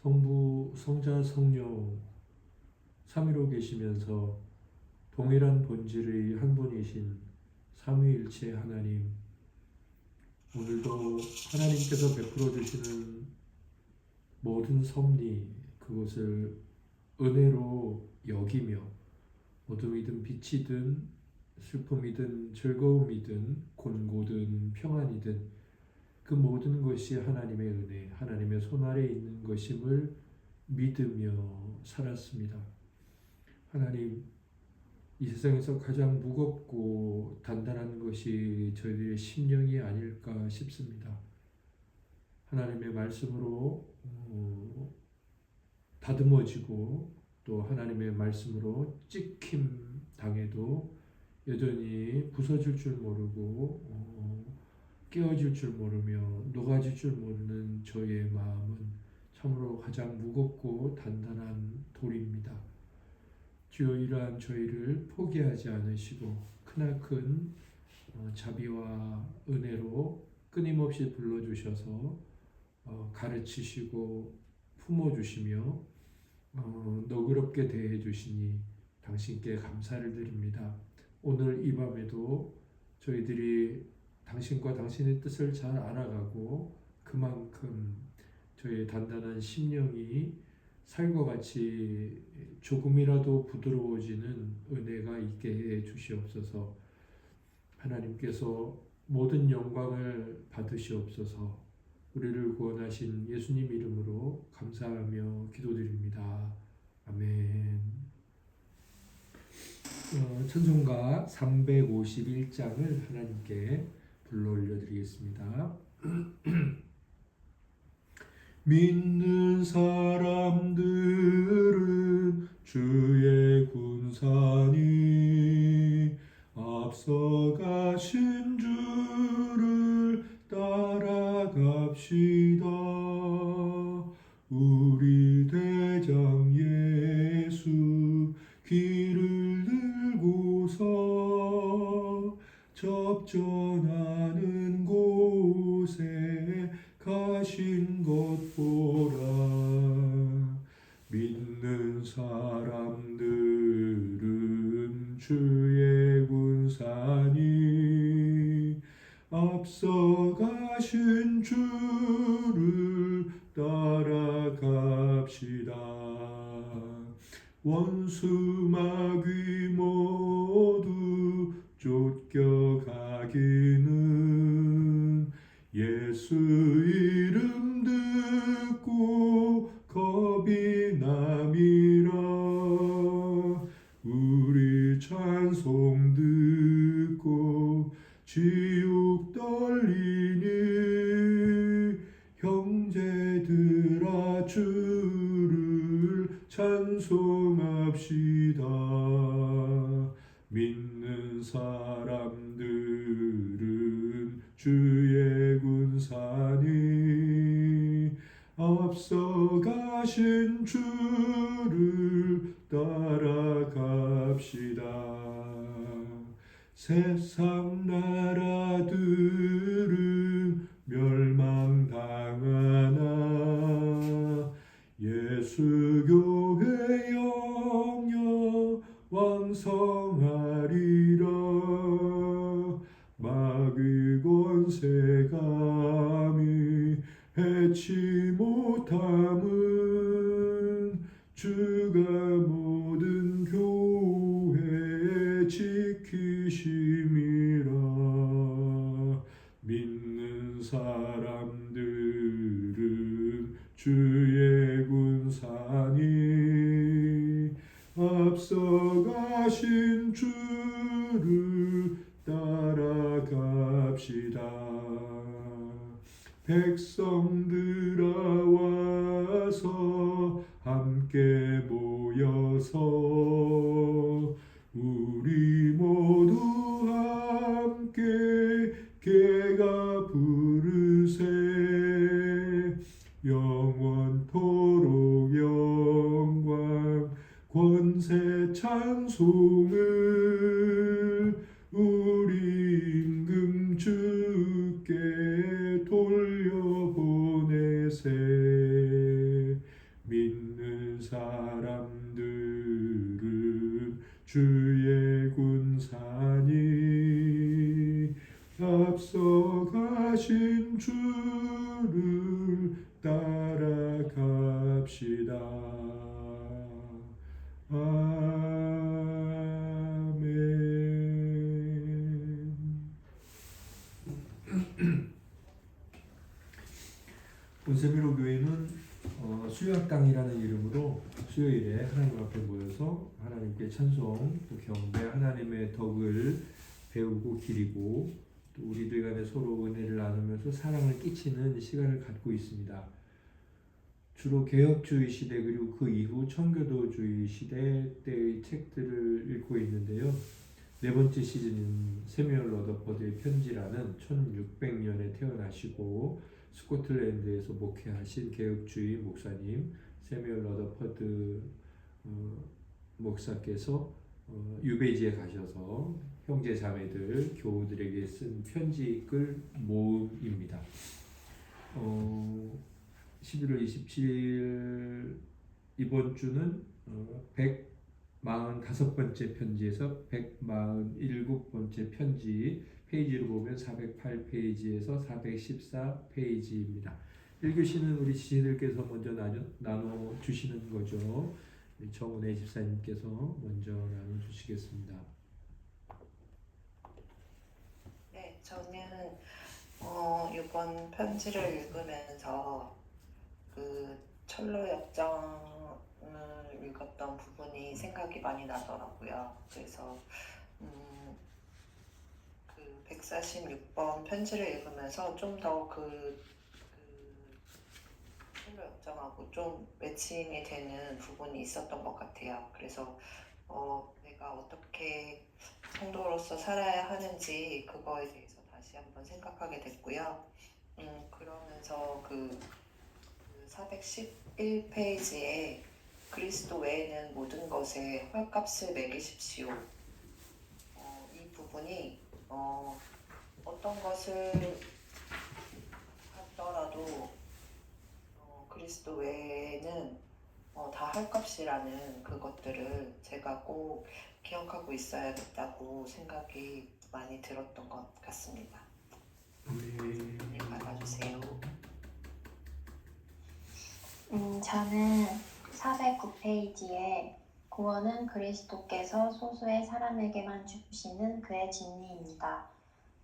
성부, 성자, 성령 삼위로 계시면서 동일한 본질의 한 분이신 삼위일체 하나님, 오늘도 하나님께서 베풀어 주시는 모든 섭리, 그것을 은혜로 여기며 어둠이든 빛이든 슬픔이든 즐거움이든 곤고든 평안이든 그 모든 것이 하나님의 은혜, 하나님의 손 아래 있는 것임을 믿으며 살았습니다. 하나님, 이 세상에서 가장 무겁고 단단한 것이 저희들의 심령이 아닐까 싶습니다. 하나님의 말씀으로 다듬어지고 또 하나님의 말씀으로 찍힘 당해도 여전히 부서질 줄 모르고 깨어질 줄 모르며 녹아질 줄 모르는 저희의 마음은 참으로 가장 무겁고 단단한 돌입니다. 주여, 이러한 저희를 포기하지 않으시고 크나큰 자비와 은혜로 끊임없이 불러주셔서 가르치시고 품어주시며 너그럽게 대해주시니 당신께 감사를 드립니다. 오늘 이 밤에도 저희들이 당신과 당신의 뜻을 잘 알아가고 그만큼 저희의 단단한 심령이 살과 같이 조금이라도 부드러워지는 은혜가 있게 해 주시옵소서. 하나님께서 모든 영광을 받으시옵소서. 우리를 구원하신 예수님 이름으로 감사하며 기도드립니다. 아멘. 찬송가 351장을 하나님께 불러 올려드리겠습니다. 믿는 사람들은 주의 군사니 앞서가신 주를 따라갑시다. 우리 대장 예수 길을 들고서 접전하는 곳에 가신 것 보라. 믿는 사람들은 주의 군사니 앞서가신 주를 따라갑시다. 원수 마귀 모두 쫓겨가기는 예수 이름 듣고 겁이 남이라. 우리 찬송 듣고 지옥 떨리니 형제들아 주를 찬송합시다. 믿는 사람들은 주의 군사니 앞서가신 주를 따라갑시다. 세상 나라들은 멸망당하나 예수 교회 영영 왕성하리라. 마귀 권세감이 해치 못함은 주가 모든 교회 지키심이라. 믿는 사람들은 주의 군사니 앞서가신 주를 따라갑시다. 백성들아 와서 함께 모여서 우리 모두 함께 개가 부르세. 영원토록 영광 권세 찬송을 우리 임금 주께 돌려보내세. 주의 군사니 앞서가신 주를 따라갑시다. 아멘. 온세미로 교회는 수요학당이라는 이름으로 수요일에 하나님 앞에 모여서 하나님께 찬송, 또 경배, 하나님의 덕을 배우고 기리고 또 우리들 간에 서로 은혜를 나누면서 사랑을 끼치는 시간을 갖고 있습니다. 주로 개혁주의 시대 그리고 그 이후 청교도주의 시대 때의 책들을 읽고 있는데요. 네 번째 시즌인 세뮤얼 러더퍼드의 편지라는 1600년에 태어나시고 스코틀랜드에서 목회하신 개혁주의 목사님 세뮤얼 러더퍼드 목사께서 유배지에 가셔서 형제 자매들 교우들에게 쓴 편지글 모음입니다. 11월 27일 이번 주는 145번째 편지에서 147번째 편지 페이지로 보면 408페이지에서 414페이지입니다. 1교시는 우리 지혜들께서 먼저 나눠주시는 거죠. 정은혜 집사님께서 먼저 나눠주시겠습니다. 네, 저는 이번 편지를 읽으면서 그 철로 역정을 읽었던 부분이 생각이 많이 나더라고요. 그래서 그 146번 편지를 읽으면서 좀 더 그 철로 역정하고 좀 매칭이 되는 부분이 있었던 것 같아요. 그래서 내가 어떻게 성도로서 살아야 하는지 그거에 대해서 다시 한번 생각하게 됐고요. 그러면서 그 411페이지에 그리스도 외에는 모든 것에 헐값을 매기십시오. 이 부분이 어떤 것을 하더라도 그리스도 외에는 다 헐값이라는 그것들을 제가 꼭 기억하고 있어야겠다고 생각이 많이 들었던 것 같습니다. 네, 받아주세요. 저는 409페이지에 구원은 그리스도께서 소수의 사람에게만 주시는 그의 진리입니다.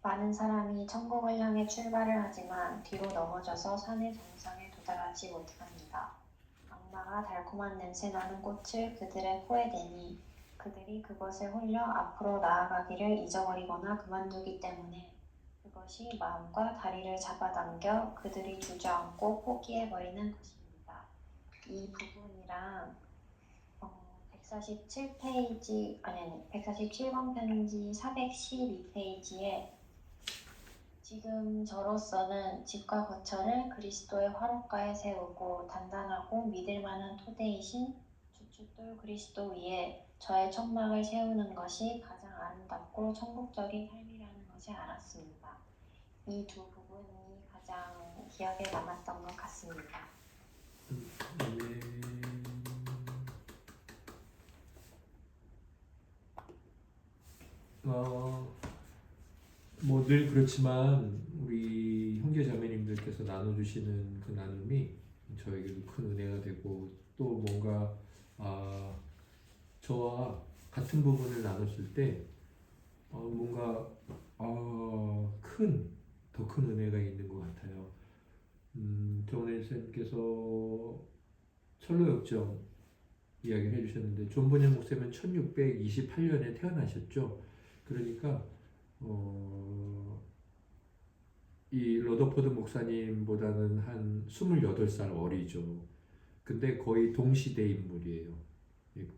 많은 사람이 천국을 향해 출발을 하지만 뒤로 넘어져서 산의 정상에 도달하지 못합니다. 악마가 달콤한 냄새 나는 꽃을 그들의 코에 대니 그들이 그것을 홀려 앞으로 나아가기를 잊어버리거나 그만두기 때문에 그것이 마음과 다리를 잡아당겨 그들이 주저앉고 포기해버리는 것입니다. 이 부분이랑 147번 편지 412페이지에 지금 저로서는 집과 거처를 그리스도의 화롯가에 세우고 단단하고 믿을만한 토대이신 주춧돌 그리스도 위에 저의 천막을 세우는 것이 가장 아름답고 천국적인 삶이라는 것을 알았습니다. 이 두 부분이 가장 기억에 남았던 것 같습니다. 뭐 늘 그렇지만 우리 형제 자매님들께서 나눠주시는 그 나눔이 저에게도 큰 은혜가 되고 또 뭔가 저와 같은 부분을 나눴을 때 뭔가 더 큰 은혜가 있는 것 같아요. 정은혜 선생님께서 철로 역정 이야기를 해주셨는데 존 번역 목사님은 1628년에 태어나셨죠. 그러니까 이 러더퍼드 목사님보다는 한 28살 어리죠. 근데 거의 동시대 인물이에요.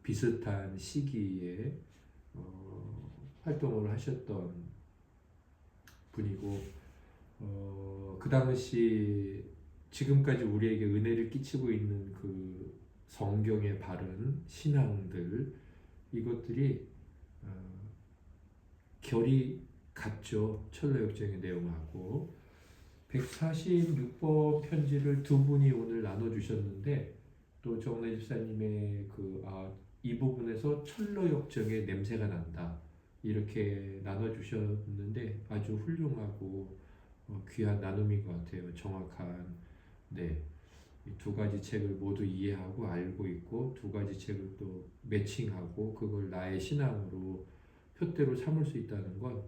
비슷한 시기에 활동을 하셨던 분이고 그 당시 지금까지 우리에게 은혜를 끼치고 있는 그 성경의 바른 신앙들 이것들이 결이 같죠. 철로 역정의 내용하고 146번 편지를 두 분이 오늘 나눠주셨는데 또 정은혜 집사님의 이 부분에서 철로역정의 냄새가 난다. 이렇게 나눠주셨는데 아주 훌륭하고 귀한 나눔인 것 같아요. 정확한 네. 이 두 가지 책을 모두 이해하고 알고 있고 두 가지 책을 또 매칭하고 그걸 나의 신앙으로 표대로 삼을 수 있다는 건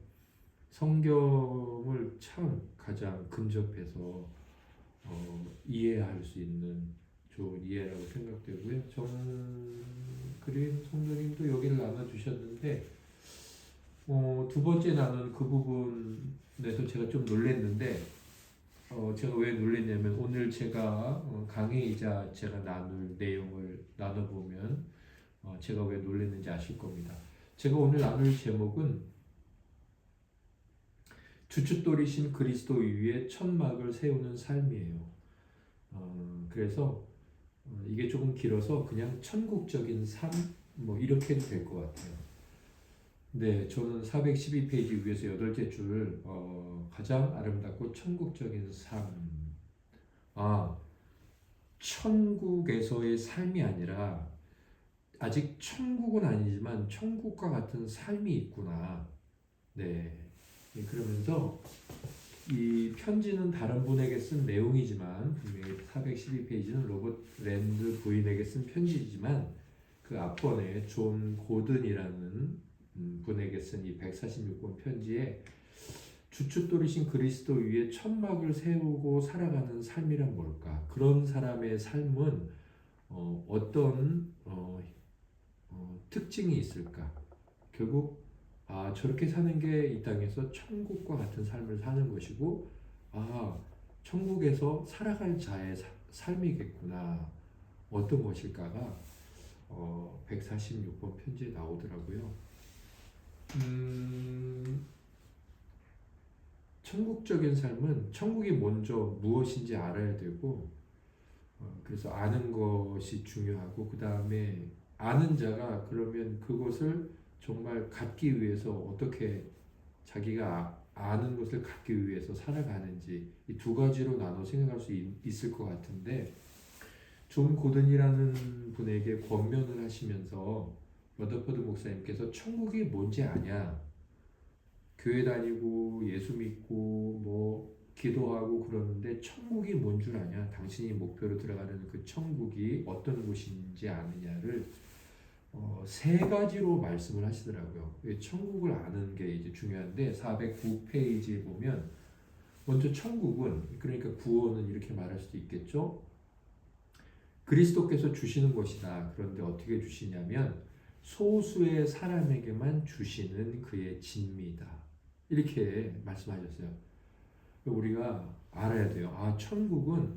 성경을 참 가장 근접해서 이해할 수 있는 좋은 이해라고 생각되고요. 정그린 성도님도 여기를 나눠주셨는데 두 번째 나눈 그 부분에서 제가 좀 놀랐는데 제가 왜 놀랐냐면 오늘 제가 강의이자 제가 나눌 내용을 나눠보면 제가 왜 놀랐는지 아실 겁니다. 제가 오늘 나눌 제목은 주춧돌이신 그리스도 위에 천막을 세우는 삶이에요. 그래서 이게 조금 길어서 그냥 천국적인 삶 뭐 이렇게 해도 될 것 같아요. 네, 저는 412페이지 위에서 8째 줄 가장 아름답고 천국적인 삶. 천국에서의 삶이 아니라 아직 천국은 아니지만 천국과 같은 삶이 있구나. 네, 그러면서 이 편지는 다른 분에게 쓴 내용이지만 분명히 412페이지는 로버트 랜드 부인에게 쓴 편지이지만 그 앞번에 존 고든이라는 분에게 쓴 이 146번 편지에 주춧돌이신 그리스도 위에 천막을 세우고 살아가는 삶이란 뭘까? 그런 사람의 삶은 어떤 특징이 있을까? 결국 저렇게 사는 게 이 땅에서 천국과 같은 삶을 사는 것이고 천국에서 살아갈 자의 삶이겠구나. 어떤 것일까가 146번 편지에 나오더라고요. 천국적인 삶은 천국이 먼저 무엇인지 알아야 되고 그래서 아는 것이 중요하고 그 다음에 아는 자가 그러면 그것을 정말 갖기 위해서 어떻게 자기가 아는 것을 갖기 위해서 살아가는지 이 두 가지로 나눠 생각할 수 있을 것 같은데 존 고든이라는 분에게 권면을 하시면서 러더퍼드 목사님께서 천국이 뭔지 아냐? 교회 다니고 예수 믿고 뭐 기도하고 그러는데 천국이 뭔 줄 아냐? 당신이 목표로 들어가는 그 천국이 어떤 곳인지 아느냐를 세 가지로 말씀을 하시더라고요. 천국을 아는 게 이제 중요한데 409페이지에 보면 먼저 천국은 그러니까 구원은 이렇게 말할 수도 있겠죠. 그리스도께서 주시는 것이다. 그런데 어떻게 주시냐면 소수의 사람에게만 주시는 그의 진미다. 이렇게 말씀하셨어요. 우리가 알아야 돼요. 천국은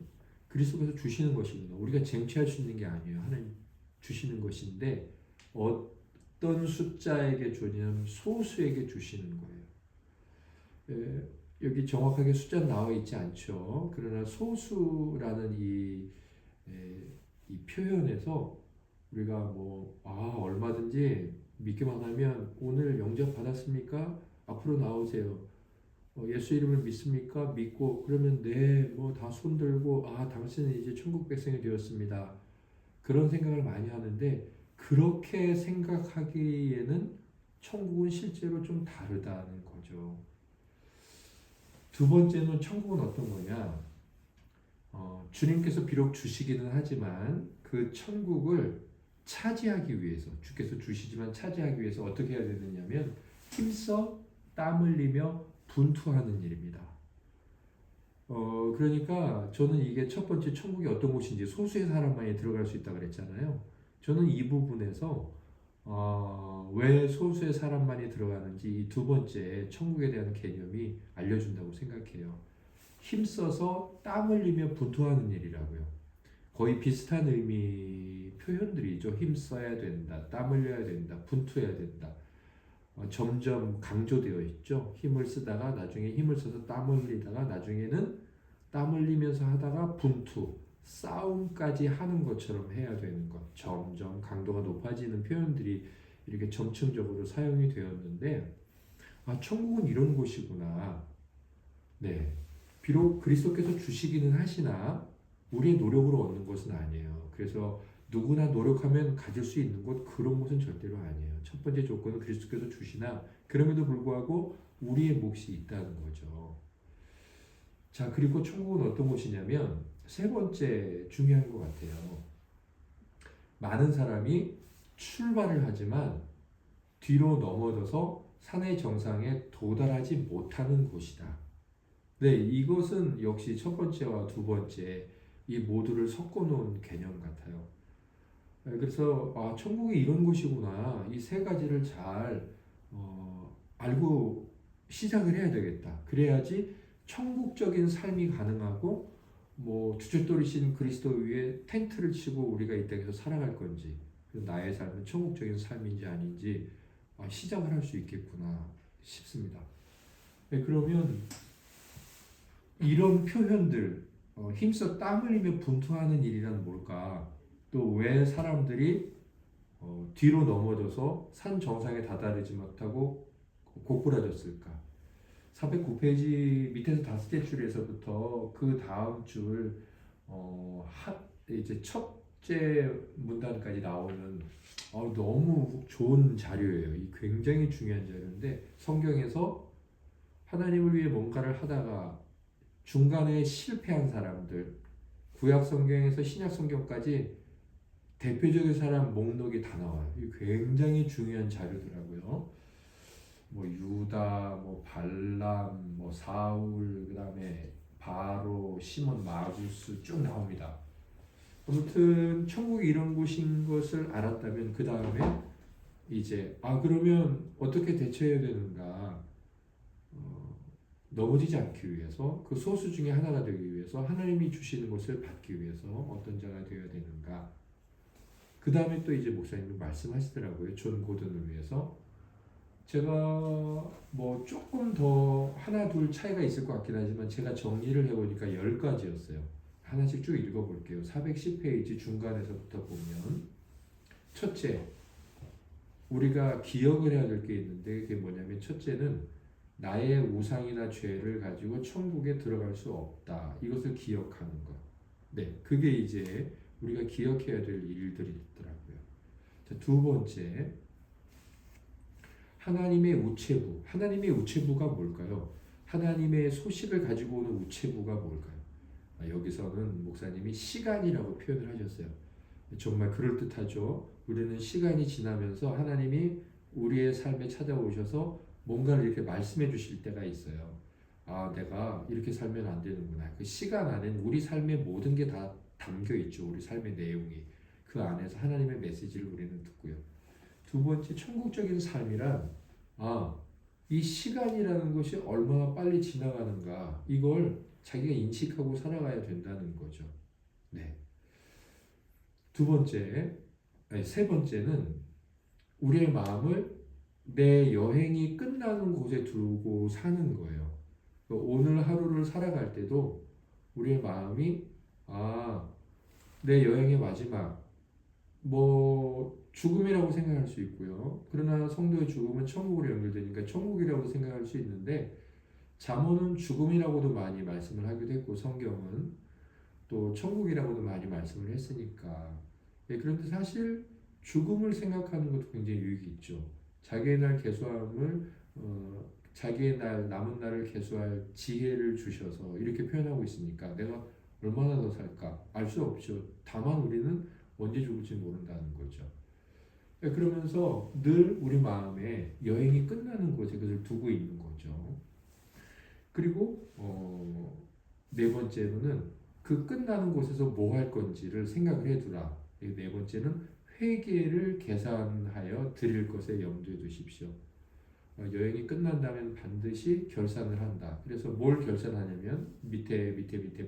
그리스도께서 주시는 것이구나. 우리가 쟁취할 수 있는 게 아니에요. 하나님 주시는 것인데 어떤 숫자에게 주냐면 소수에게 주시는 거예요. 여기 정확하게 숫자 나와 있지 않죠. 그러나 소수라는 이 표현에서 우리가 얼마든지 믿기만 하면 오늘 영접 받았습니까? 앞으로 나오세요. 예수 이름을 믿습니까? 믿고 그러면 다 손들고 당신은 이제 천국 백성이 되었습니다. 그런 생각을 많이 하는데 그렇게 생각하기에는 천국은 실제로 좀 다르다는 거죠. 두 번째는 천국은 어떤 거냐? 주님께서 비록 주시기는 하지만 그 천국을 차지하기 위해서 주께서 주시지만 차지하기 위해서 어떻게 해야 되느냐면 힘써 땀 흘리며 분투하는 일입니다. 그러니까 저는 이게 첫 번째 천국이 어떤 곳인지 소수의 사람만이 들어갈 수 있다고 그랬잖아요. 저는 이 부분에서 왜 소수의 사람만이 들어가는지 이 두 번째 천국에 대한 개념이 알려준다고 생각해요. 힘써서 땀 흘리며 분투하는 일이라고요. 거의 비슷한 의미 표현들이죠. 힘써야 된다, 땀 흘려야 된다, 분투해야 된다. 점점 강조되어 있죠. 힘을 쓰다가 나중에 힘을 써서 땀 흘리다가 나중에는 땀 흘리면서 하다가 분투, 싸움까지 하는 것처럼 해야 되는 것. 점점 강도가 높아지는 표현들이 이렇게 점층적으로 사용이 되었는데 천국은 이런 곳이구나. 네. 비록 그리스도께서 주시기는 하시나 우리의 노력으로 얻는 것은 아니에요. 그래서 누구나 노력하면 가질 수 있는 곳, 그런 곳은 절대로 아니에요. 첫 번째 조건은 그리스도께서 주시나 그럼에도 불구하고 우리의 몫이 있다는 거죠. 자, 그리고 천국은 어떤 곳이냐면 세 번째 중요한 것 같아요. 많은 사람이 출발을 하지만 뒤로 넘어져서 산의 정상에 도달하지 못하는 곳이다. 네, 이것은 역시 첫 번째와 두 번째 이 모두를 섞어 놓은 개념 같아요. 그래서 천국이 이런 곳이구나. 이 세 가지를 잘 알고 시작을 해야 되겠다. 그래야지 천국적인 삶이 가능하고 뭐 주춧돌이신 그리스도 위에 텐트를 치고 우리가 이 땅에서 살아갈 건지 나의 삶은 천국적인 삶인지 아닌지 시작을 할 수 있겠구나 싶습니다. 네, 그러면 이런 표현들 힘써 땀 흘리며 분투하는 일이란 뭘까? 또 왜 사람들이 뒤로 넘어져서 산 정상에 다다르지 못하고 고꾸라졌을까? 409페이지 밑에서 다섯째 줄에서부터 그 다음 줄 이제 첫째 문단까지 나오는 너무 좋은 자료예요. 이 굉장히 중요한 자료인데 성경에서 하나님을 위해 뭔가를 하다가 중간에 실패한 사람들, 구약 성경에서 신약 성경까지 대표적인 사람 목록이 다 나와요. 이 굉장히 중요한 자료더라고요. 뭐 유다, 뭐 발람, 뭐 사울, 그다음에 바로, 시몬, 마구스 쭉 나옵니다. 아무튼 천국이 이런 곳인 것을 알았다면 그 다음에 이제 그러면 어떻게 대처해야 되는가? 넘어지지 않기 위해서 그 소수 중에 하나가 되기 위해서 하나님이 주시는 것을 받기 위해서 어떤 자가 되어야 되는가? 그 다음에 또 이제 목사님이 말씀하시더라고요. 존 고든을 위해서. 제가 뭐 조금 더 하나 둘 차이가 있을 것 같긴 하지만 제가 정리를 해보니까 10가지였어요. 하나씩 쭉 읽어볼게요. 410페이지 중간에서부터 보면 첫째, 우리가 기억을 해야 될 게 있는데 그게 뭐냐면 첫째는 나의 우상이나 죄를 가지고 천국에 들어갈 수 없다. 이것을 기억하는 것. 네, 그게 이제 우리가 기억해야 될 일들이더라고요. 자, 두 번째, 하나님의 우체부. 하나님의 우체부가 뭘까요? 하나님의 소식을 가지고 오는 우체부가 뭘까요? 여기서는 목사님이 시간이라고 표현을 하셨어요. 정말 그럴듯하죠. 우리는 시간이 지나면서 하나님이 우리의 삶에 찾아오셔서 뭔가를 이렇게 말씀해 주실 때가 있어요. 내가 이렇게 살면 안 되는구나. 그 시간 안에는 우리 삶의 모든 게 다 담겨 있죠. 우리 삶의 내용이. 그 안에서 하나님의 메시지를 우리는 듣고요. 두 번째, 천국적인 삶이란 이 시간이라는 것이 얼마나 빨리 지나가는가 이걸 자기가 인식하고 살아가야 된다는 거죠. 네. 세 번째는 우리의 마음을 내 여행이 끝나는 곳에 두고 사는 거예요. 오늘 하루를 살아갈 때도 우리의 마음이 내 여행의 마지막 뭐 죽음이라고 생각할 수 있고요. 그러나 성도의 죽음은 천국으로 연결되니까 천국이라고 생각할 수 있는데 잠언은 죽음이라고도 많이 말씀을 하기도 했고 성경은 또 천국이라고도 많이 말씀을 했으니까 그런데 사실 죽음을 생각하는 것도 굉장히 유익이 있죠. 자기의 날 계수함을 자기의 날 남은 날을 계수할 지혜를 주셔서 이렇게 표현하고 있으니까 내가 얼마나 더 살까 알 수 없죠. 다만 우리는 언제 죽을지 모른다는 거죠. 그러면서 늘 우리 마음에 여행이 끝나는 곳에 그것을 두고 있는 거죠. 그리고 네 번째로는 그 끝나는 곳에서 뭐 할 건지를 생각을 해두라. 네 번째는 회개를 계산하여 드릴 것에 염두에 두십시오. 여행이 끝난다면 반드시 결산을 한다. 그래서 뭘 결산하냐면 밑에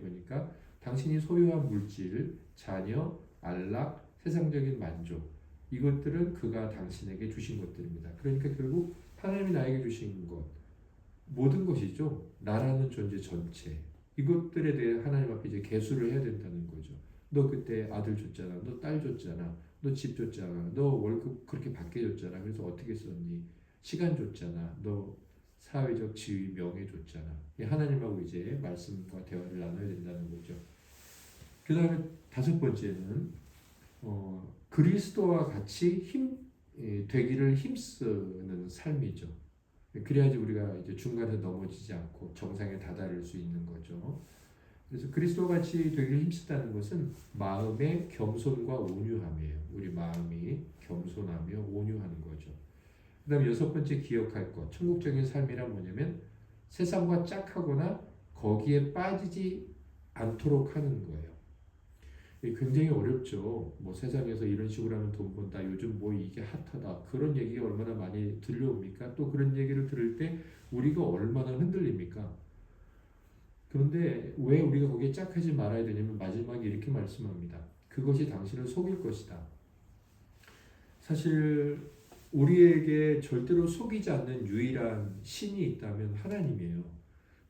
보니까 당신이 소유한 물질, 자녀, 안락, 세상적인 만족 이것들은 그가 당신에게 주신 것들입니다. 그러니까 결국 하나님이 나에게 주신 것 모든 것이죠. 나라는 존재 전체 이것들에 대해 하나님 앞에 이제 계수를 해야 된다는 거죠. 너 그때 아들 줬잖아. 너 딸 줬잖아. 너 집 줬잖아. 너 월급 그렇게 받게 줬잖아. 그래서 어떻게 썼니? 시간 줬잖아. 너 사회적 지위, 명예 줬잖아. 하나님하고 이제 말씀과 대화를 나눠야 된다는 거죠. 그 다음에 다섯 번째는 그리스도와 같이 되기를 힘쓰는 삶이죠. 그래야지 우리가 이제 중간에 넘어지지 않고 정상에 다다를 수 있는 거죠. 그래서 그리스도와 같이 되기를 힘쓰다는 것은 마음의 겸손과 온유함이에요. 우리 마음이 겸손하며 온유하는 거죠. 그 다음에 여섯 번째 기억할 것, 천국적인 삶이란 뭐냐면 세상과 짝하거나 거기에 빠지지 않도록 하는 거예요. 이게 굉장히 어렵죠. 뭐 세상에서 이런 식으로 하면 돈 번다. 요즘 뭐 이게 핫하다. 그런 얘기가 얼마나 많이 들려옵니까? 또 그런 얘기를 들을 때 우리가 얼마나 흔들립니까? 그런데 왜 우리가 거기에 짝하지 말아야 되냐면 마지막에 이렇게 말씀합니다. 그것이 당신을 속일 것이다. 사실 우리에게 절대로 속이지 않는 유일한 신이 있다면 하나님이에요.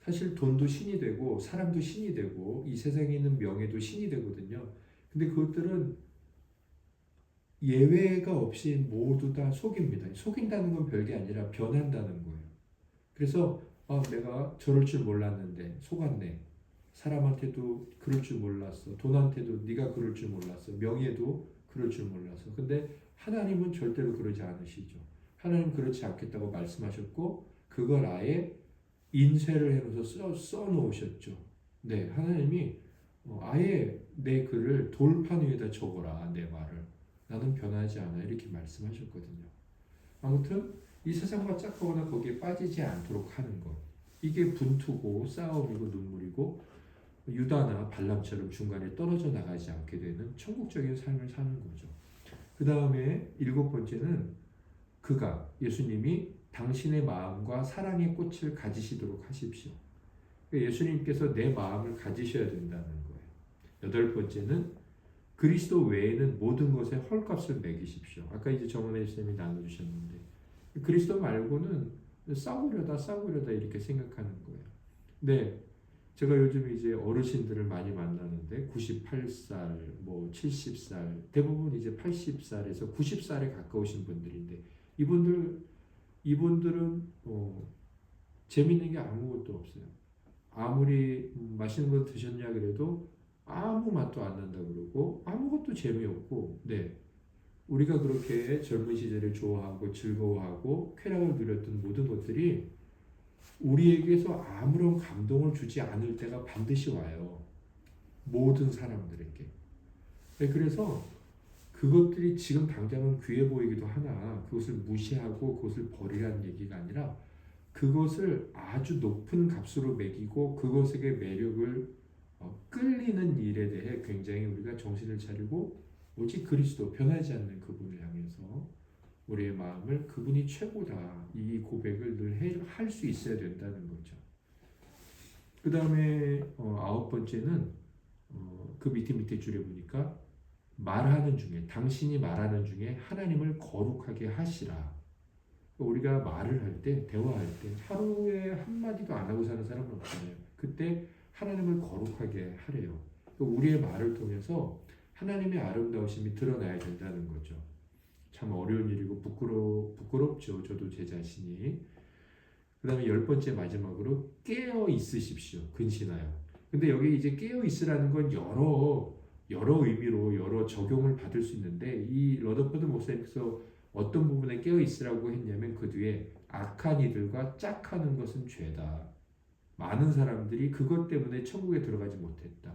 사실 돈도 신이 되고 사람도 신이 되고 이 세상에 있는 명예도 신이 되거든요. 근데 그것들은 예외가 없이 모두 다 속입니다. 속인다는 건 별게 아니라 변한다는 거예요. 그래서 내가 저럴 줄 몰랐는데 속았네. 사람한테도 그럴 줄 몰랐어. 돈한테도 네가 그럴 줄 몰랐어. 명예도 그럴 줄 몰랐어. 근데 하나님은 절대로 그러지 않으시죠. 하나님 그렇지 않겠다고 말씀하셨고 그걸 아예 인쇄를 해놓아서 써놓으셨죠. 네, 하나님이 아예 내 글을 돌판 위에다 적어라. 내 말을. 나는 변하지 않아. 이렇게 말씀하셨거든요. 아무튼 이 세상과 짝하거나 거기에 빠지지 않도록 하는 것. 이게 분투고 싸움이고 눈물이고 유다나 발람처럼 중간에 떨어져 나가지 않게 되는 천국적인 삶을 사는 거죠. 그 다음에 일곱 번째는 그가 예수님이 당신의 마음과 사랑의 꽃을 가지시도록 하십시오. 예수님께서 내 마음을 가지셔야 된다는 거예요. 여덟 번째는 그리스도 외에는 모든 것에 헐값을 매기십시오. 아까 이제 정은혜 선생님이 나눠주셨는데 그리스도 말고는 싸우려다 이렇게 생각하는 거예요. 네, 제가 요즘 이제 어르신들을 많이 만나는데 98살, 뭐 70살, 대부분 이제 80살에서 90살에 가까우신 분들인데 이분들은 재밌는 게 아무것도 없어요. 아무리 맛있는 거 드셨냐 그래도 아무 맛도 안 난다 그러고 아무것도 재미없고 네. 우리가 그렇게 젊은 시절에 좋아하고 즐거워하고 쾌락을 누렸던 모든 것들이 우리에게서 아무런 감동을 주지 않을 때가 반드시 와요. 모든 사람들에게. 네, 그래서 그것들이 지금 당장은 귀해 보이기도 하나 그것을 무시하고 그것을 버리라는 얘기가 아니라 그것을 아주 높은 값으로 매기고 그것에게 매력을 끌리는 일에 대해 굉장히 우리가 정신을 차리고 오직 그리스도 변하지 않는 그분을 향해서 우리의 마음을 그분이 최고다 이 고백을 늘 할 수 있어야 된다는 거죠. 그 다음에 아홉 번째는 그 밑에 줄에 보니까 말하는 중에 당신이 말하는 중에 하나님을 거룩하게 하시라. 우리가 말을 할 때 대화할 때 하루에 한마디도 안 하고 사는 사람은 없잖아요. 그때 하나님을 거룩하게 하래요. 우리의 말을 통해서 하나님의 아름다우심이 드러나야 된다는 거죠. 참 어려운 일이고 부끄럽죠. 저도 제 자신이. 그 다음에 열 번째 마지막으로 깨어 있으십시오. 근신하여. 근데 여기 이제 깨어 있으라는 건 여러 의미로 여러 적용을 받을 수 있는데 이 러더퍼드 목사님께서 어떤 부분에 깨어 있으라고 했냐면 그 뒤에 악한 이들과 짝하는 것은 죄다. 많은 사람들이 그것 때문에 천국에 들어가지 못했다.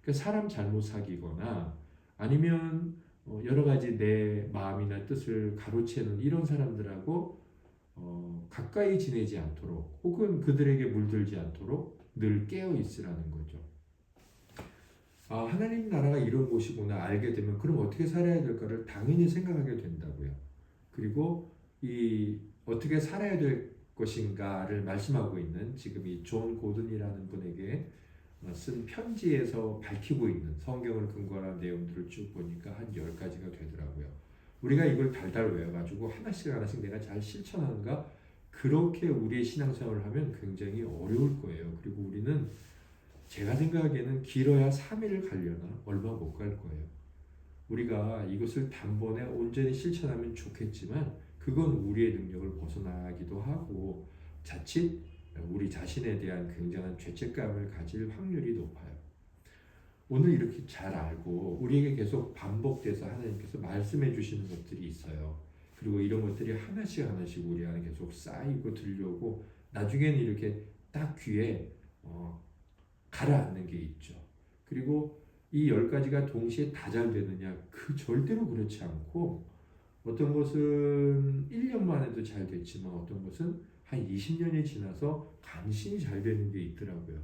그러니까 사람 잘못 사귀거나 아니면 여러 가지 내 마음이나 뜻을 가로채는 이런 사람들하고 가까이 지내지 않도록 혹은 그들에게 물들지 않도록 늘 깨어 있으라는 거죠. 하나님 나라가 이런 곳이구나 알게 되면 그럼 어떻게 살아야 될까를 당연히 생각하게 된다고요. 그리고 이 어떻게 살아야 될 것인가를 말씀하고 있는 지금 이 존 고든이라는 분에게 쓴 편지에서 밝히고 있는 성경을 근거로 한 내용들을 쭉 보니까 한 10가지가 되더라고요. 우리가 이걸 달달 외워가지고 하나씩 내가 잘 실천하는가? 그렇게 우리의 신앙생활을 하면 굉장히 어려울 거예요. 그리고 우리는 제가 생각하기에는 길어야 3일을 가려나 얼마 못 갈 거예요. 우리가 이것을 단번에 온전히 실천하면 좋겠지만 그건 우리의 능력을 벗어나기도 하고 자칫 우리 자신에 대한 굉장한 죄책감을 가질 확률이 높아요. 오늘 이렇게 잘 알고 우리에게 계속 반복돼서 하나님께서 말씀해 주시는 것들이 있어요. 그리고 이런 것들이 하나씩 하나씩 우리 안에 계속 쌓이고 들려오고 나중에는 이렇게 딱 귀에 가라앉는 게 있죠. 그리고 이 10가지가 동시에 다 잘 되느냐? 그 절대로 그렇지 않고 어떤 것은 1년 만에도 잘 됐지만 어떤 것은 한 20년이 지나서 간신히 잘 되는 게 있더라고요.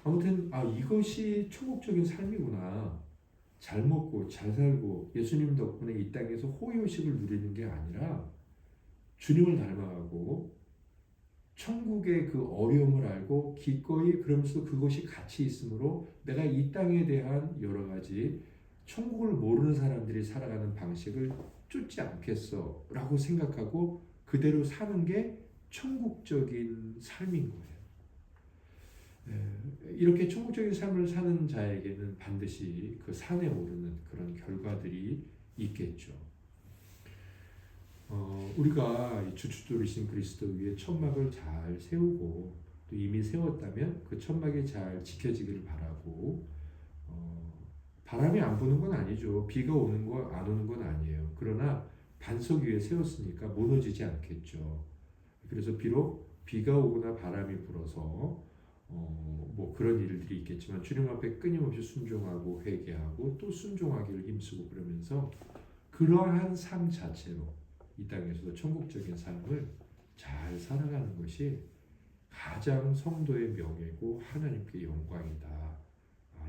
아무튼 이것이 초국적인 삶이구나. 잘 먹고 잘 살고 예수님 덕분에 이 땅에서 호의호식을 누리는 게 아니라 주님을 닮아가고 천국의 그 어려움을 알고 기꺼이 그러면서 그것이 같이 있으므로 내가 이 땅에 대한 여러 가지 천국을 모르는 사람들이 살아가는 방식을 쫓지 않겠어 라고 생각하고 그대로 사는 게 천국적인 삶인 거예요. 이렇게 천국적인 삶을 사는 자에게는 반드시 그 산에 오르는 그런 결과들이 있겠죠. 우리가 주춧돌이신 그리스도 위에 천막을 잘 세우고 또 이미 세웠다면 그 천막이 잘 지켜지기를 바라고 바람이 안 부는 건 아니죠. 비가 오는 거 안 오는 건 아니에요. 그러나 반석 위에 세웠으니까 무너지지 않겠죠. 그래서 비록 비가 오거나 바람이 불어서 뭐 그런 일들이 있겠지만 주님 앞에 끊임없이 순종하고 회개하고 또 순종하기를 힘쓰고 그러면서 그러한 삶 자체로 이 땅에서도 천국적인 삶을 잘 살아가는 것이 가장 성도의 명예고 하나님께 영광이다.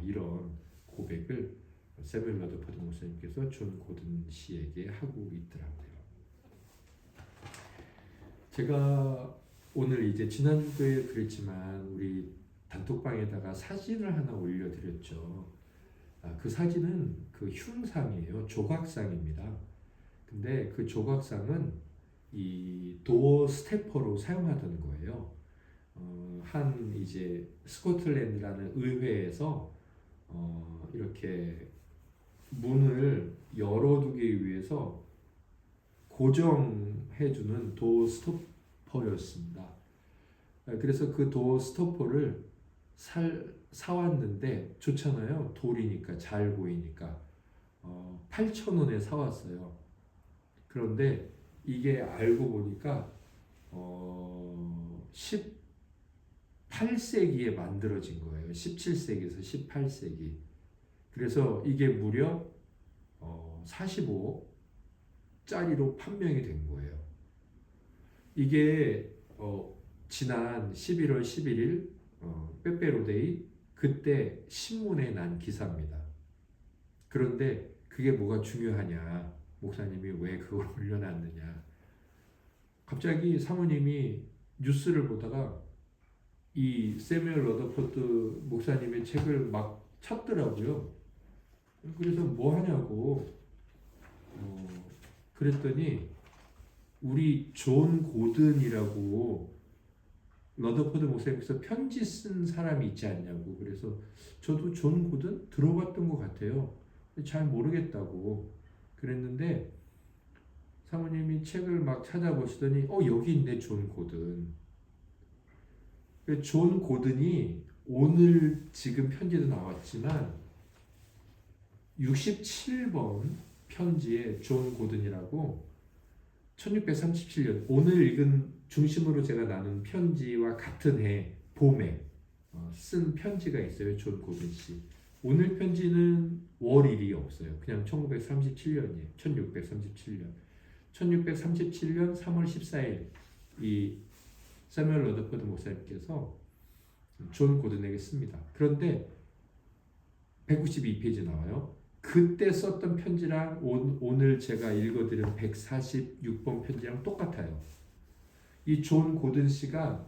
이런 고백을 세뮤엘 러더퍼드 목사님께서 존 고든 씨에게 하고 있더라고요. 제가 오늘 이제 지난주에 그랬지만 우리 단톡방에다가 사진을 하나 올려드렸죠. 그 사진은 그 흉상이에요. 조각상입니다. 근데 그 조각상은 이 도어 스태퍼로 사용하던 거예요. 한 이제 스코틀랜드라는 의회에서 이렇게 문을 열어두기 위해서 고정해주는 도어 스토퍼였습니다. 그래서 그 도어 스토퍼를 사왔는데 좋잖아요. 돌이니까 잘 보이니까 8,000원에 사왔어요. 그런데 이게 알고 보니까 18세기에 만들어진 거예요. 17세기에서 18세기. 그래서 이게 무려 45짜리로 판명이 된 거예요. 이게 지난 11월 11일 빼빼로데이 그때 신문에 난 기사입니다. 그런데 그게 뭐가 중요하냐? 목사님이 왜 그걸 올려놨느냐? 갑자기 사모님이 뉴스를 보다가 이 세뮤엘 러더퍼드 목사님의 책을 막 찾더라고요. 그래서 뭐 하냐고 그랬더니 우리 존 고든이라고 러더퍼드 목사님께서 편지 쓴 사람이 있지 않냐고. 그래서 저도 존 고든 들어봤던 것 같아요. 잘 모르겠다고 그랬는데 사모님이 책을 막 찾아보시더니 여기 있네 존 고든. 존 고든이 오늘 지금 편지도 나왔지만 67번 편지에 존 고든이라고 1637년 오늘 읽은 중심으로 제가 나눈 편지와 같은 해 봄에 쓴 편지가 있어요. 존 고든 씨. 오늘 편지는 월일이 없어요. 그냥 1937년이에요. 1637년. 1637년 3월 14일 이 세뮤엘 러더퍼드 목사님께서 존 고든에게 씁니다. 그런데 192페이지 나와요. 그때 썼던 편지랑 오늘 제가 읽어드린 146번 편지랑 똑같아요. 이 존 고든 씨가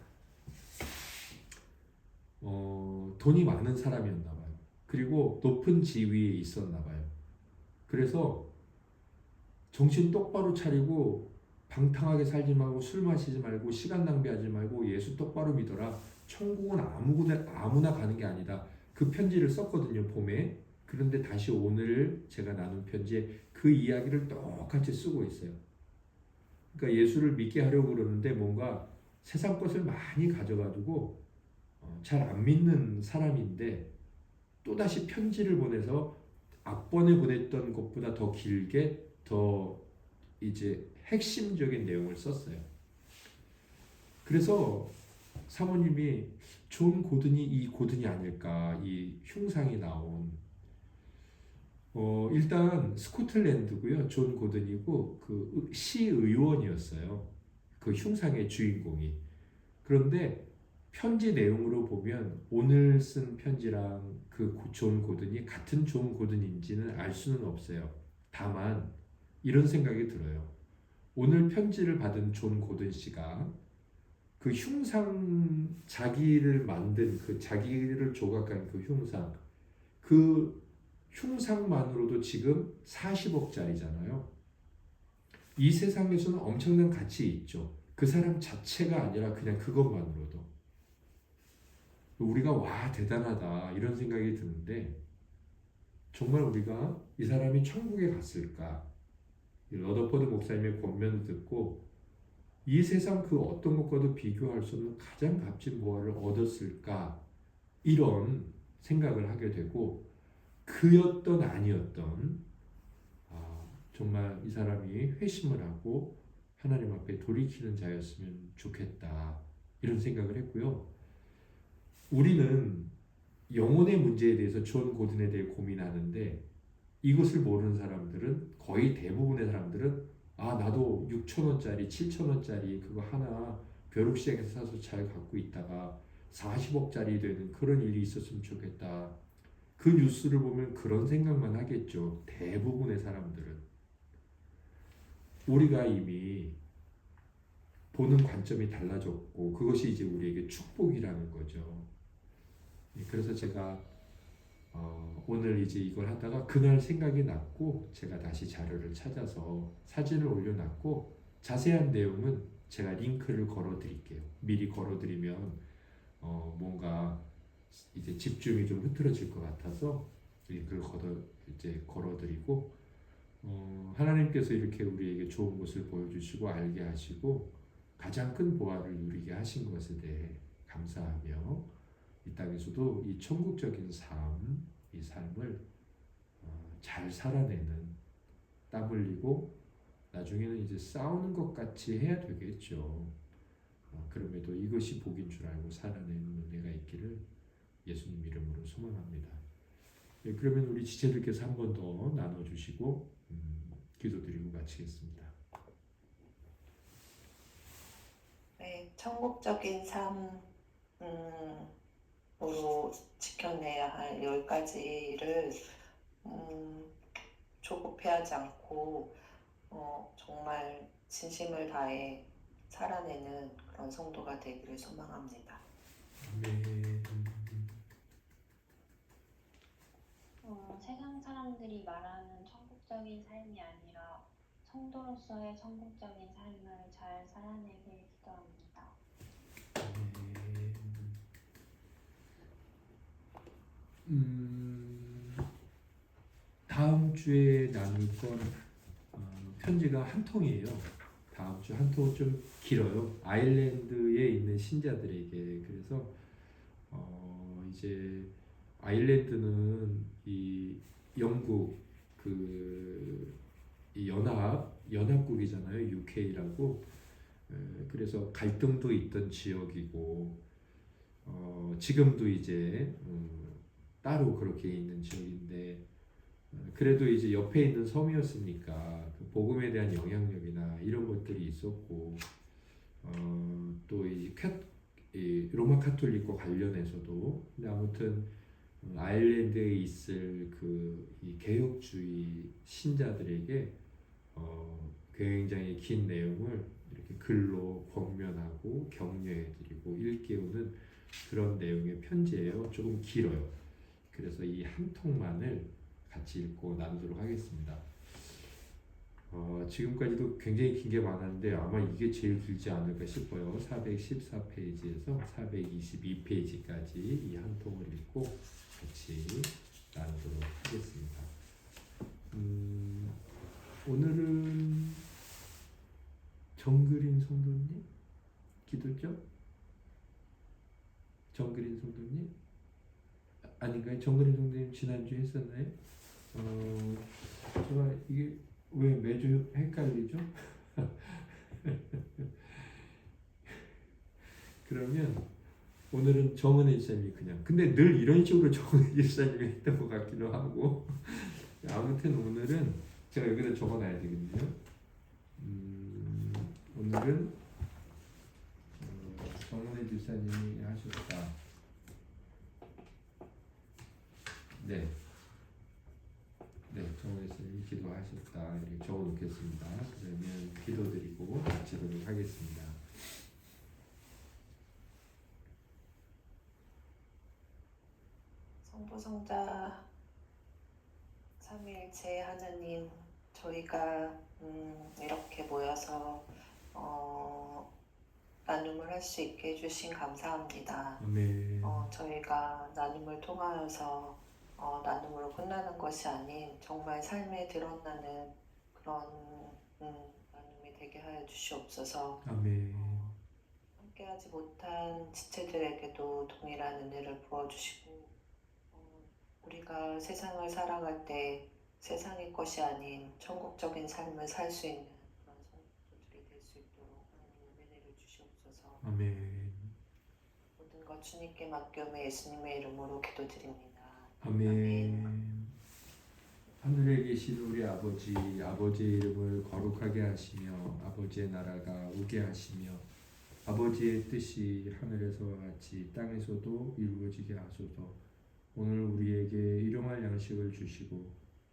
돈이 많은 사람이었나 봐요. 그리고 높은 지위에 있었나 봐요. 그래서 정신 똑바로 차리고 방탕하게 살지 말고 술 마시지 말고 시간 낭비하지 말고 예수 똑바로 믿어라. 천국은 아무나 가는 게 아니다. 그 편지를 썼거든요. 봄에. 그런데 다시 오늘 제가 나눈 편지에 그 이야기를 똑같이 쓰고 있어요. 그러니까 예수를 믿게 하려고 그러는데 뭔가 세상 것을 많이 가져가지고 잘 안 믿는 사람인데 또다시 편지를 보내서 앞번에 보냈던 것보다 더 길게 더 이제 핵심적인 내용을 썼어요. 그래서 사모님이 존 고든이 이 고든이 아닐까, 이 흉상이 나온. 일단 스코틀랜드고요. 존 고든이고 그 시의원이었어요. 그 흉상의 주인공이. 그런데 편지 내용으로 보면 오늘 쓴 편지랑 그 존 고든이 같은 존 고든인지는 알 수는 없어요. 다만 이런 생각이 들어요. 오늘 편지를 받은 존 고든 씨가 그 흉상, 자기를 만든 그 자기를 조각한 그 흉상, 그 흉상만으로도 지금 40억짜리잖아요. 이 세상에서는 엄청난 가치 있죠. 그 사람 자체가 아니라 그냥 그것만으로도 우리가 와 대단하다 이런 생각이 드는데, 정말 우리가 이 사람이 천국에 갔을까? 러더포드 목사님의 권면을 듣고 이 세상 그 어떤 것과도 비교할 수 없는 가장 값진 보화를 얻었을까? 이런 생각을 하게 되고, 그였던 아니었던, 정말 이 사람이 회심을 하고 하나님 앞에 돌이키는 자였으면 좋겠다 이런 생각을 했고요. 우리는 영혼의 문제에 대해서 존 고든에 대해 고민하는데, 이것을 모르는 사람들은, 거의 대부분의 사람들은 나도 6,000원짜리 7,000원짜리 그거 하나 벼룩시장에서 사서 잘 갖고 있다가 40억짜리 되는 그런 일이 있었으면 좋겠다. 그 뉴스를 보면 그런 생각만 하겠죠. 대부분의 사람들은. 우리가 이미 보는 관점이 달라졌고 그것이 이제 우리에게 축복이라는 거죠. 그래서 제가 오늘 이제 이걸 하다가 그날 생각이 났고 제가 다시 자료를 찾아서 사진을 올려놨고, 자세한 내용은 제가 링크를 걸어 드릴게요. 미리 걸어 드리면 뭔가 이제 집중이 좀 흐트러질 것 같아서 링크를 걸어 드리고, 하나님께서 이렇게 우리에게 좋은 것을 보여주시고 알게 하시고 가장 큰 보화를 누리게 하신 것에 대해 감사하며, 이 땅에서도 이 천국적인 삶, 이 삶을 잘 살아내는, 땀 흘리고 나중에는 이제 싸우는 것 같이 해야 되겠죠. 그럼에도 이것이 복인 줄 알고 살아내는 은혜가 있기를 예수님 이름으로 소망합니다. 그러면 우리 지체들께서 한 번 더 나눠주시고 기도드리고 마치겠습니다. 네, 천국적인 삶으로 지켜내야 할 10가지를 조급해하지 않고 정말 진심을 다해 살아내는 그런 성도가 되기를 소망합니다. 아멘. 세상 사람들이 말하는 천국적인 삶이 아니라 성도로서의 천국적인 삶을 잘 살아내길 기도합니다. 다음 주에 나눌 건 편지가 한 통이에요. 다음 주 한 통은 좀 길어요. 아일랜드에 있는 신자들에게. 그래서 이제 아일랜드는 이 영국 이 연합국이잖아요. UK라고. 그래서 갈등도 있던 지역이고 지금도 이제 따로 그렇게 있는 지역인데, 그래도 이제 옆에 있는 섬이었으니까 그 복음에 대한 영향력이나 이런 것들이 있었고, 또 이 로마 카톨릭과 관련해서도. 근데 아무튼 아일랜드에 있을 이 개혁주의 신자들에게 굉장히 긴 내용을 이렇게 글로 권면하고 격려해드리고 일깨우는 그런 내용의 편지예요. 조금 길어요. 그래서 이 한 통만을 같이 읽고 나누도록 하겠습니다. 지금까지도 굉장히 긴 게 많았는데 아마 이게 제일 길지 않을까 싶어요. 414페이지에서 422페이지까지 이 한 통을 읽고 같이 나누도록 하겠습니다. 오늘은 정그린 성도님 기도죠? 정그린 성도님? 아닌가요? 정근희 동님 지난주에 했었나요? 제가 이게 왜 매주 헷갈리죠? 그러면 오늘은 정은혜 집사님이 그냥 근데 늘 이런 식으로 정은혜 집사님이 했던 것 같기도 하고 아무튼 오늘은 제가 여기다 적어놔야 되겠네요. 오늘은 정은혜 집사님이 하셨다. 네, 정은혜 집사님이 기도하셨다 이렇게 적어놓겠습니다. 그러면 기도드리고 마치도록 하겠습니다. 성부성자 삼위일체 하나님, 저희가 이렇게 모여서 나눔을 할 수 있게 해주신 감사합니다. 아멘. 저희가 나눔을 통하여서 나눔으로 끝나는 것이 아닌 정말 삶에 드러나는 그런 나눔이 되게 하여 주시옵소서. 아멘. 함께하지 못한 지체들에게도 동일한 은혜를 부어주시고 우리가 세상을 살아갈 때 세상의 것이 아닌 천국적인 삶을 살 수 있는 그런 성도들이 될 수 있도록 하나님 은혜를 주시옵소서. 아멘. 모든 것 주님께 맡겨매 예수님의 이름으로 기도드립니다. 아멘. 하늘에 계신 우리 아버지, 아버지의 이름을 거룩하게 하시며 아버지의 나라가 오게 하시며 아버지의 뜻이 하늘에서와 같이 땅에서도 이루어지게 하소서. 오늘 우리에게 일용할 양식을 주시고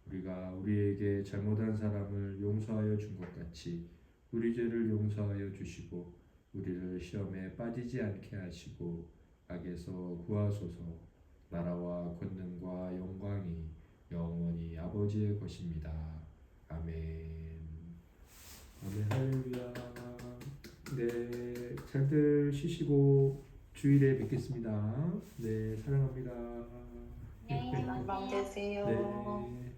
우리가 우리에게 잘못한 사람을 용서하여 준 것 같이 우리 죄를 용서하여 주시고 우리를 시험에 빠지지 않게 하시고 악에서 구하소서. 나라와 권능과 영광이 영원히 아버지의 것입니다. 아멘. 아멘. 할렐루야. 네, 잘들 쉬시고 주일에 뵙겠습니다. 네, 사랑합니다. 네, 안녕 되세요. 네.